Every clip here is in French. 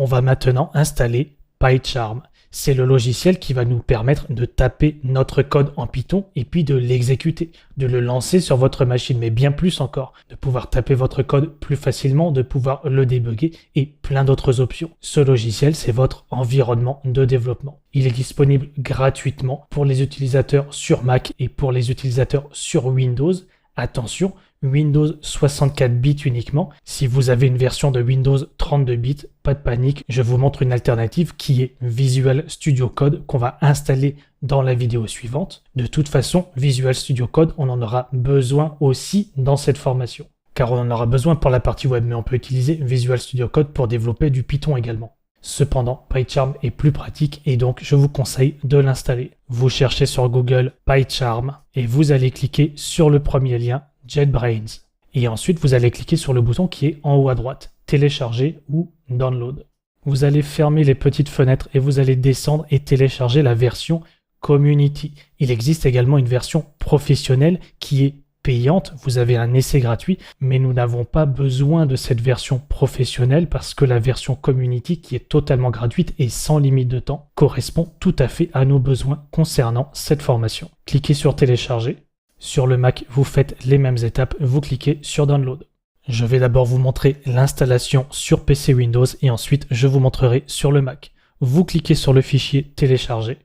On va maintenant installer PyCharm. C'est le logiciel qui va nous permettre de taper notre code en Python et puis de l'exécuter, de le lancer sur votre machine, mais bien plus encore, de pouvoir taper votre code plus facilement, de pouvoir le débugger et plein d'autres options. Ce logiciel, c'est votre environnement de développement. Il est disponible gratuitement pour les utilisateurs sur Mac et pour les utilisateurs sur Windows. Attention, Windows 64 bits uniquement. Si vous avez une version de Windows 32 bits, pas de panique, je vous montre une alternative qui est Visual Studio Code qu'on va installer dans la vidéo suivante. De toute façon, Visual Studio Code, on en aura besoin aussi dans cette formation. Car on en aura besoin pour la partie web, mais on peut utiliser Visual Studio Code pour développer du Python également. Cependant, PyCharm est plus pratique et donc je vous conseille de l'installer. Vous cherchez sur Google PyCharm et vous allez cliquer sur le premier lien JetBrains. Et ensuite, vous allez cliquer sur le bouton qui est en haut à droite, télécharger ou download. Vous allez fermer les petites fenêtres et vous allez descendre et télécharger la version Community. Il existe également une version professionnelle qui est payante, vous avez un essai gratuit, mais nous n'avons pas besoin de cette version professionnelle parce que la version Community, qui est totalement gratuite et sans limite de temps, correspond tout à fait à nos besoins concernant cette formation. Cliquez sur télécharger. Sur le Mac, vous faites les mêmes étapes, vous cliquez sur download. Je vais d'abord vous montrer l'installation sur PC Windows et ensuite je vous montrerai sur le Mac. Vous cliquez sur le fichier télécharger.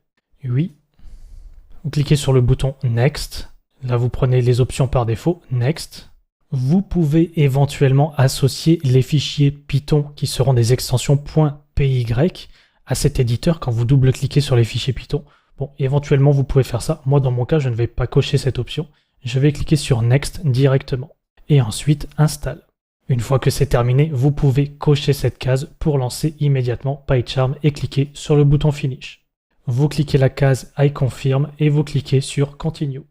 Oui. Vous cliquez sur le bouton Next. Là, vous prenez les options par défaut, Next. Vous pouvez éventuellement associer les fichiers Python qui seront des extensions .py à cet éditeur quand vous double-cliquez sur les fichiers Python. Bon, éventuellement, vous pouvez faire ça. Moi, dans mon cas, je ne vais pas cocher cette option. Je vais cliquer sur Next directement. Et ensuite, Install. Une fois que c'est terminé, vous pouvez cocher cette case pour lancer immédiatement PyCharm et cliquer sur le bouton Finish. Vous cliquez la case I confirm et vous cliquez sur Continue.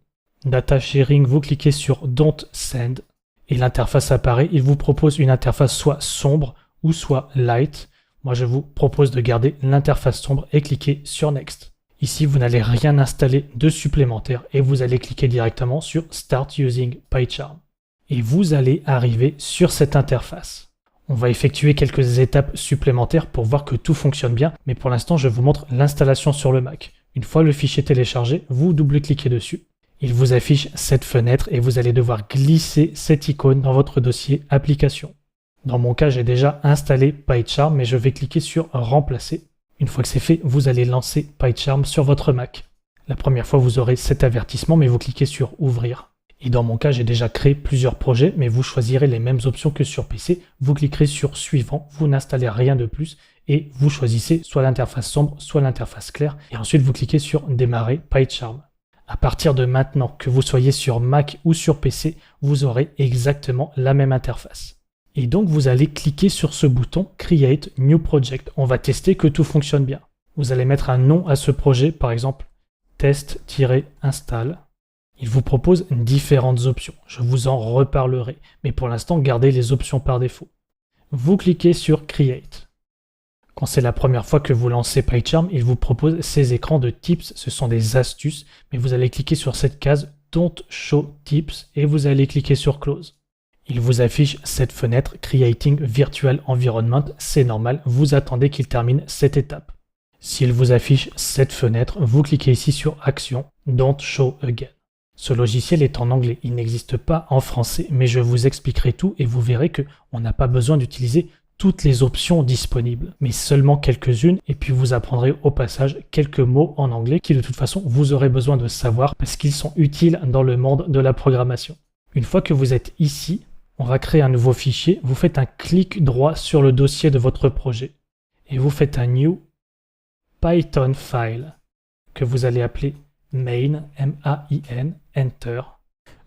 Data Sharing, vous cliquez sur Don't Send et l'interface apparaît. Il vous propose une interface soit sombre ou soit light. Moi, je vous propose de garder l'interface sombre et cliquer sur Next. Ici, vous n'allez rien installer de supplémentaire et vous allez cliquer directement sur Start Using PyCharm. Et vous allez arriver sur cette interface. On va effectuer quelques étapes supplémentaires pour voir que tout fonctionne bien, mais pour l'instant, je vous montre l'installation sur le Mac. Une fois le fichier téléchargé, vous double-cliquez dessus. Il vous affiche cette fenêtre et vous allez devoir glisser cette icône dans votre dossier Application. Dans mon cas, j'ai déjà installé PyCharm, mais je vais cliquer sur Remplacer. Une fois que c'est fait, vous allez lancer PyCharm sur votre Mac. La première fois, vous aurez cet avertissement, mais vous cliquez sur Ouvrir. Et dans mon cas, j'ai déjà créé plusieurs projets, mais vous choisirez les mêmes options que sur PC. Vous cliquerez sur Suivant, vous n'installez rien de plus et vous choisissez soit l'interface sombre, soit l'interface claire. Et ensuite, vous cliquez sur Démarrer PyCharm. À partir de maintenant, que vous soyez sur Mac ou sur PC, vous aurez exactement la même interface. Et donc, vous allez cliquer sur ce bouton Create New Project. On va tester que tout fonctionne bien. Vous allez mettre un nom à ce projet, par exemple test-install. Il vous propose différentes options. Je vous en reparlerai, mais pour l'instant, gardez les options par défaut. Vous cliquez sur Create. Quand c'est la première fois que vous lancez PyCharm, il vous propose ces écrans de tips. Ce sont des astuces, mais vous allez cliquer sur cette case Don't Show Tips et vous allez cliquer sur Close. Il vous affiche cette fenêtre Creating Virtual Environment. C'est normal, vous attendez qu'il termine cette étape. S'il vous affiche cette fenêtre, vous cliquez ici sur Action Don't Show Again. Ce logiciel est en anglais, il n'existe pas en français, mais je vous expliquerai tout et vous verrez qu'on n'a pas besoin d'utiliser toutes les options disponibles, mais seulement quelques-unes, et puis vous apprendrez au passage quelques mots en anglais qui de toute façon vous aurez besoin de savoir parce qu'ils sont utiles dans le monde de la programmation. Une fois que vous êtes ici, on va créer un nouveau fichier, vous faites un clic droit sur le dossier de votre projet et vous faites un New Python File que vous allez appeler Main, M-A-I-N, Enter.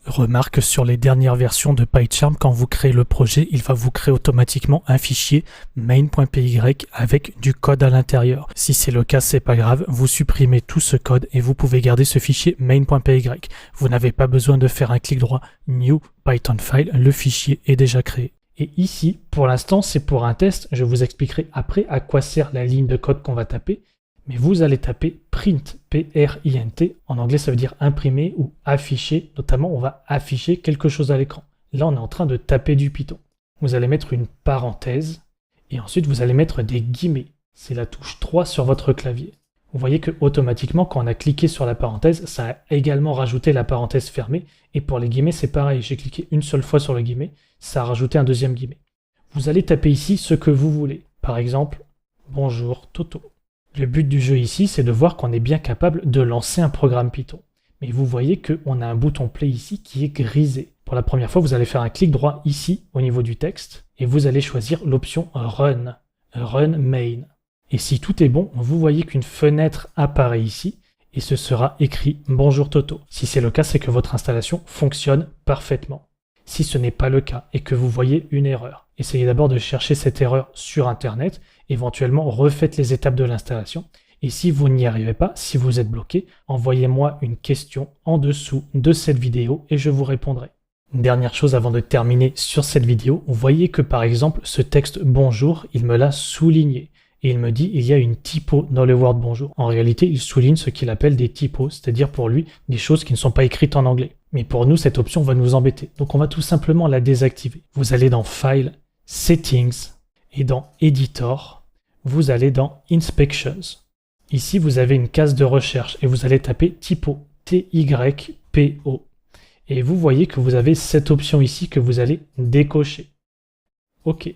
Remarque sur les dernières versions de PyCharm, quand vous créez le projet, il va vous créer automatiquement un fichier main.py avec du code à l'intérieur. Si c'est le cas, c'est pas grave, vous supprimez tout ce code et vous pouvez garder ce fichier main.py. Vous n'avez pas besoin de faire un clic droit New Python File, le fichier est déjà créé. Et ici, pour l'instant, c'est pour un test, je vous expliquerai après à quoi sert la ligne de code qu'on va taper. Mais vous allez taper print, P-R-I-N-T, en anglais ça veut dire imprimer ou afficher, notamment on va afficher quelque chose à l'écran. Là on est en train de taper du Python. Vous allez mettre une parenthèse Et ensuite, vous allez mettre des guillemets. C'est la touche 3 sur votre clavier. Vous voyez que automatiquement, quand on a cliqué sur la parenthèse, ça a également rajouté la parenthèse fermée. Et pour les guillemets, c'est pareil. J'ai cliqué une seule fois sur le guillemet, ça a rajouté un deuxième guillemet. Vous allez taper ici ce que vous voulez. Par exemple, bonjour Toto. Le but du jeu ici, c'est de voir qu'on est bien capable de lancer un programme Python. Mais vous voyez qu'on a un bouton play ici qui est grisé. Pour la première fois, vous allez faire un clic droit ici au niveau du texte et vous allez choisir l'option Run Main. Et si tout est bon, vous voyez qu'une fenêtre apparaît ici et ce sera écrit Bonjour Toto. Si c'est le cas, c'est que votre installation fonctionne parfaitement. Si ce n'est pas le cas et que vous voyez une erreur, essayez d'abord de chercher cette erreur sur Internet, éventuellement refaites les étapes de l'installation. Et si vous n'y arrivez pas, si vous êtes bloqué, envoyez-moi une question en dessous de cette vidéo et je vous répondrai. Une dernière chose avant de terminer sur cette vidéo, vous voyez que par exemple ce texte bonjour, il me l'a souligné. Et il me dit il y a une typo dans le Word bonjour. En réalité, il souligne ce qu'il appelle des typos, c'est-à-dire pour lui des choses qui ne sont pas écrites en anglais. Mais pour nous, cette option va nous embêter. Donc on va tout simplement la désactiver. Vous allez dans File, Settings et dans Editor, vous allez dans Inspections. Ici, vous avez une case de recherche et vous allez taper typo, T-Y-P-O. Et vous voyez que vous avez cette option ici que vous allez décocher. OK.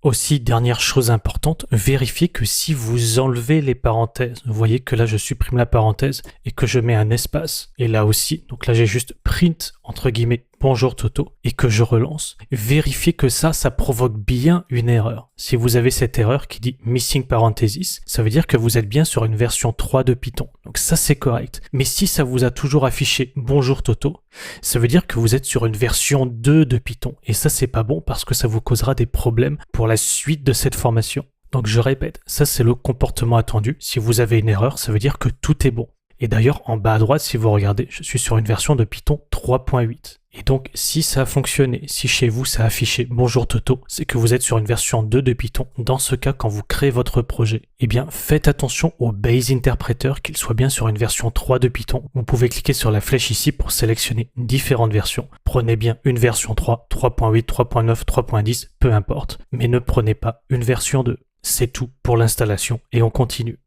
Aussi, dernière chose importante, vérifiez que si vous enlevez les parenthèses, vous voyez que là je supprime la parenthèse et que je mets un espace. Et là aussi, donc là j'ai juste print entre guillemets bonjour Toto et que je relance. Vérifiez que ça provoque bien une erreur. Si vous avez cette erreur qui dit missing parenthesis, ça veut dire que vous êtes bien sur une version 3 de Python. Donc ça c'est correct. Mais si ça vous a toujours affiché bonjour Toto, ça veut dire que vous êtes sur une version 2 de Python. Et ça c'est pas bon parce que ça vous causera des problèmes pour la suite de cette formation. Donc je répète, ça c'est le comportement attendu. Si vous avez une erreur, ça veut dire que tout est bon. Et d'ailleurs, en bas à droite, si vous regardez, je suis sur une version de Python 3.8. Et donc, si ça a fonctionné, si chez vous ça a affiché Bonjour Toto, c'est que vous êtes sur une version 2 de Python. Dans ce cas, quand vous créez votre projet, eh bien, faites attention au Base Interpreter, qu'il soit bien sur une version 3 de Python. Vous pouvez cliquer sur la flèche ici pour sélectionner différentes versions. Prenez bien une version 3, 3.8, 3.9, 3.10, peu importe. Mais ne prenez pas une version 2. C'est tout pour l'installation et on continue.